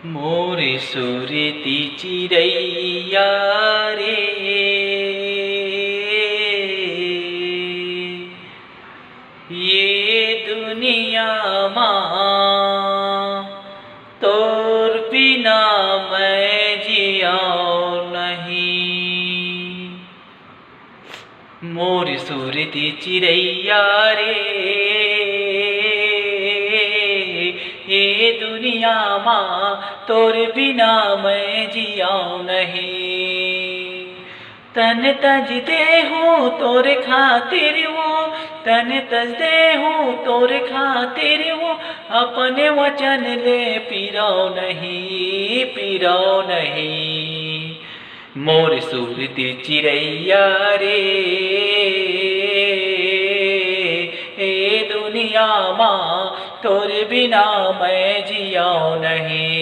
मोरे सुरती चिरैया रे, ये दुनिया माँ तोर बिना मैं जियाओ नहीं। मोर सुरती चिरैया रे, ये दुनिया माँ तोर बिना मैं जियाऊं नहीं। तन तज दे हूँ तोरे खातिर वो, तन तज दे हूँ तोरे खातिर वो, अपने वचन ले पीराओ नहीं, पीराओ नहीं। मोर सुरती चिरैया रे, ए दुनिया माँ तोरे बिना मैं जियाऊं नहीं।